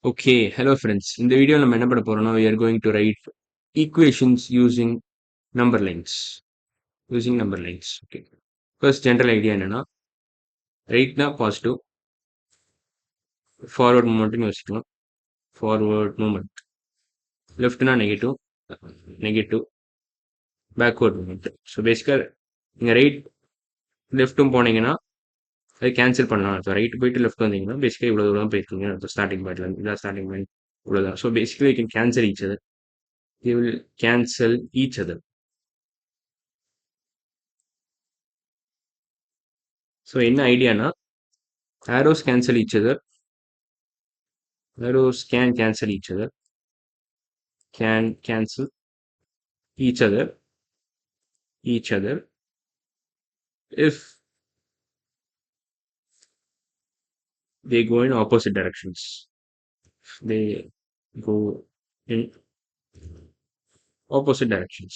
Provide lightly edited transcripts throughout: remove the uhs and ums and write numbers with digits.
Okay, hello friends. In the video நம்ம என்ன பண்ண போறோம்னா we are going to write equations using number lines. Using number lines. Okay. First general idea என்னன்னா rightனா positive, forward movementனு யோசிக்கலாம். Forward movement. Leftனா negative, negative, backward movement. So basically நீங்க right லெஃப்ட்டும் போனீங்கன்னா அது cancel பண்ணலாம். ஸோ ரைட் போயிட்டு லெஃப்ட் வந்தீங்கன்னா பேசிக்காக இவ்வளோ தூரம் போயிருக்கீங்க ஸ்டார்டிங் பாயிண்ட்ல இதான் ஸ்டார்டிங் பாயிண்ட் இவ்வளோதான். So basically you can cancel each other. You will cancel each other. So என்ன ஐடியானா arrows cancel each other. Arrows can cancel each other. Can cancel each other. Each other. If they go in opposite directions. They go in opposite directions.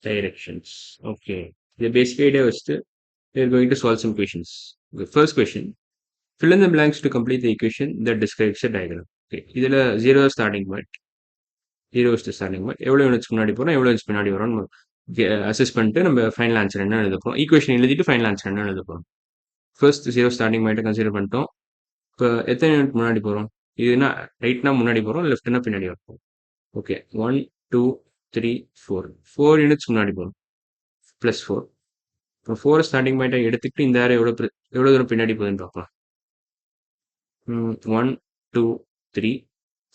Directions. Okay. The basic idea was we are going to solve some questions. The first question. Fill in the blanks to complete the equation that describes the diagram. Okay. இதில் 0 starting point. 0 is the starting point. எவ்வளோ units முன்னாடி போகிறோம் எவ்வளோ units பின்னாடி வரோம் assess பண்ணிட்டு நம்ம final answer என்ன எழுத போகிறோம். ஈக்குவேஷன் எழுதிட்டு ஃபைனல் ஆன்சர் என்ன எழுத போகிறோம். ஃபர்ஸ்ட் 0 ஸ்டார்டிங் பாயிண்ட்டை கன்சிடர் பண்ணிட்டோம். இப்போ எத்தனை யூனிட் முன்னாடி போகிறோம். இதுனா ரைட்னா முன்னாடி போகிறோம், லெஃப்ட்னா பின்னாடி வரோம். ஓகே 1 2 3 4 யூனிட்ஸ் முன்னாடி போகிறோம். ப்ளஸ் 4. இப்போ 4 ஸ்டார்டிங் பாயிண்ட்டை எடுத்துக்கிட்டு இந்த ஏரியா எவ்வளோ தூரம் பின்னாடி போகுதுன்னு பார்க்கலாம். 1 2 3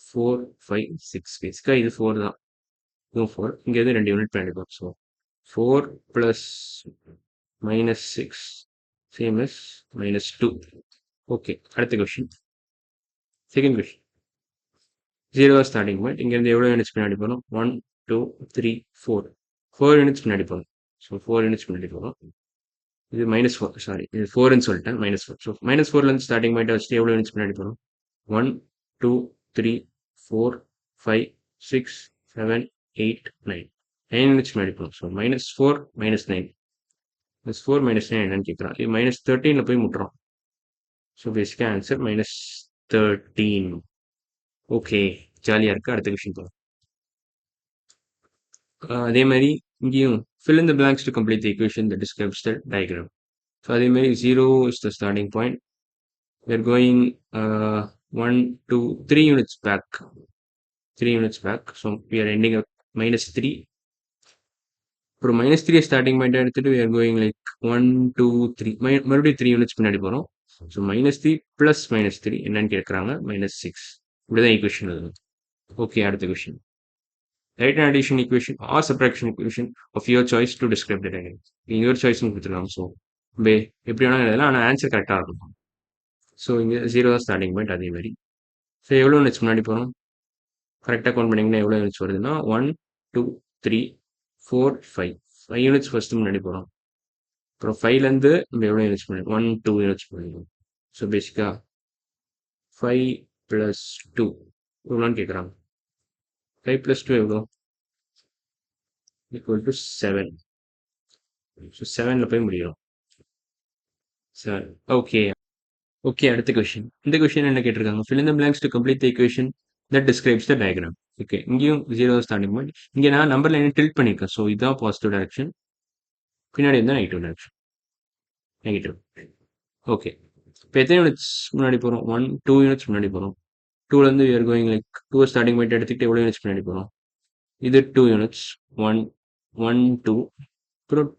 4 5 6. பேசிக்காக இது 4 தான். இதுவும் 4. இங்கேருந்து 2 யூனிட் பின்னாடி போகும். So 4 plus -6 same as -2. Okay அடுத்த question. Second question. 0 starting point. இங்கேருந்து எவ்வளோ யூனிட்ஸ் பின்னாடி போகிறோம். 1 2 3 4 யூனிட்ஸ் பின்னாடி போகிறோம். ஸோ 4 யூனிட்ஸ் பின்னாடி போகிறோம். இது -4 சாரி இது 4ன்னு சொல்லிட்டேன். -4. ஸோ -4லேருந்து ஸ்டார்டிங் பாயிண்ட்டை வச்சுட்டு எவ்வளோ யூனிட்ஸ் பின்னாடி போகிறோம். 1 2 3 4 5 6 7 8 9 9 யூனிட்ஸ் முன்னாடி போகும். ஸோ -4 -9 +4 -9 என்னன்னு கேட்குறான். இது -13ல் போய் முட்டுறோம். ஸோ பேசிக்காக ஆன்சர் -13. ஓகே ஜாலியாக இருக்குது. அடுத்த கொஷின் போகிறோம். அதே மாதிரி இங்கேயும் fill in the blanks to complete the equation that describes the diagram. So அதே மாதிரி 0 is the starting point. We are going 1 2 3 units back. 3 units back. So we are ending up -3. அப்புறம் -3 ஸ்டார்டிங் பாயிண்ட் எடுத்துட்டு we are going like 1 2 3 மறுபடியும் 3 units பின்னாடி போகிறோம். So -3 plus -3 என்னன்னு கேட்குறாங்க. -6. இப்படிதான் ஈக்குவேஷன் எழுதணும். ஓகே அடுத்த question. Write and addition equation or subtraction equation of your choice to describe the diagram. Your சாய்ஸ்னு கொடுத்துருக்காங்க. ஸோ எப்படி வேணாலும் எழுதலாம், ஆனால் ஆன்சர் கரெக்டாக இருக்கும். ஸோ இங்கே 0 தான் ஸ்டார்டிங் பாயிண்ட். அதே மாதிரி ஸோ எவ்வளோ யூனிட்ஸ் முன்னாடி போகிறோம். கரெக்டாக கவுண்ட் பண்ணிங்கன்னா எவ்வளோ யூனிட்ஸ் வருதுன்னா 1 2 3 4 5 யூனிட்ஸ் ஃபர்ஸ்ட் முன்னாடி போகிறோம். அப்புறம் 5லேருந்து நம்ம எவ்வளோ யூனிட்ஸ் பண்ணி 1 2 யூனிட்ஸ் பண்ணிடுவோம். ஸோ பேசிக்காக 5 + 2 எவ்வளோன்னு கேட்குறாங்க. 5 + 2 எவ்வளோ = 7. ஸோ 7ல் போய் முடியும். 7. ஓகே ஓகே அடுத்த கொஷின். இந்த கொஷின் என்ன கேட்டிருக்காங்க. fill in the blanks to complete the equation that describes the diagram. Okay இங்கேயும் 0 ஸ்டார்டிங் பாயிண்ட். இங்கே நான் நம்பர் லைனை டில்ட் பண்ணியிருக்கேன். ஸோ இதுதான் பாசிட்டிவ் டைரக்ஷன், பின்னாடி இருந்தால் நெகட்டிவ் டைரக்ஷன். நெகட்டிவ். ஓகே இப்போ எத்தனை யூனிட்ஸ் முன்னாடி போகிறோம். 1 2 யூனிட்ஸ் முன்னாடி போகிறோம். 2லேருந்து we are going like 2 starting point எடுத்துக்கிட்டு எவ்வளோ யூனிட்ஸ் பின்னாடி போகிறோம். இது 2 யூனிட்ஸ் 1 1 2. அப்புறம்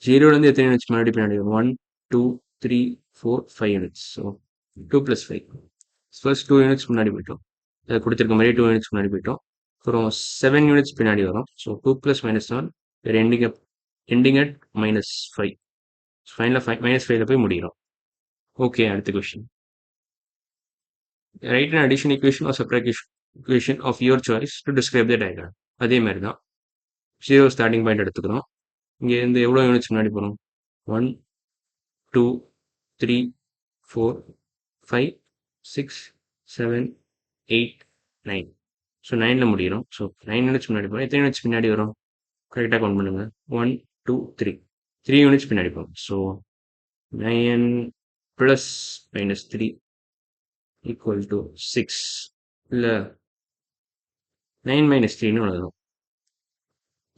0லேருந்து எத்தனை யூனிட்ஸ் முன்னாடி பின்னாடி வரும். 1 2 3 4 5 யூனிட்ஸ். ஸோ 2 + 5. ஃபர்ஸ்ட் 2 யூனிட்ஸ் முன்னாடி போயிட்டோம். அதை கொடுத்துருக்க மாதிரி 2 யூனிட்ஸ் முன்னாடி போயிட்டோம். அப்புறம் 7 யூனிட்ஸ் பின்னாடி வரும். So 2 + -7 ending at -5. ஃபைனலாக -5ல் போய் முடிகிறோம். ஓகே அடுத்த question. Write and addition equation or subtraction equation of your choice to describe the diagram. அதே மாதிரி தான் 0 ஸ்டார்டிங் பாயிண்ட் எடுத்துக்கிறோம். இங்கேருந்து எவ்வளோ யூனிட்ஸ் முன்னாடி போகிறோம். 1 2 3 4 5 6 7 8 9. ஸோ 9ல் முடிகிறோம். ஸோ 9 யூனிட்ஸ் முன்னாடி போகிறோம். எத்தனை யூனிட்ஸ் பின்னாடி வரும் கரெக்டாக கவுண்ட் பண்ணுங்க. 1 2 3 யூனிட்ஸ் பின்னாடி போகும். So 9 plus minus 3 equal to 6. இல்லை 9 minus 3ன்னு எழுதணும்.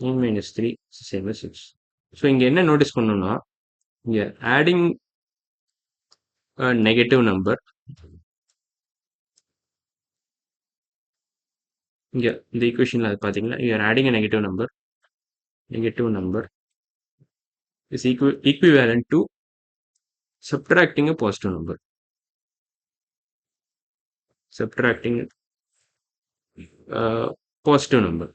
9 minus 3 same as 6. ஸோ இங்கே என்ன நோட்டீஸ் பண்ணணும்னா இங்கே ஆடிங் நெகட்டிவ் நம்பர், இங்கே இந்த ஈக்குவேஷனில் அது பார்த்தீங்கன்னா you are adding a negative number is equivalent to subtracting a positive number. Subtracting positive number.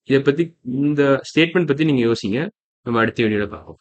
இதை பற்றி இந்த ஸ்டேட்மெண்ட் பற்றி நீங்கள் யோசிங்க. நம்ம அடுத்த வீடியோவில் பார்ப்போம்.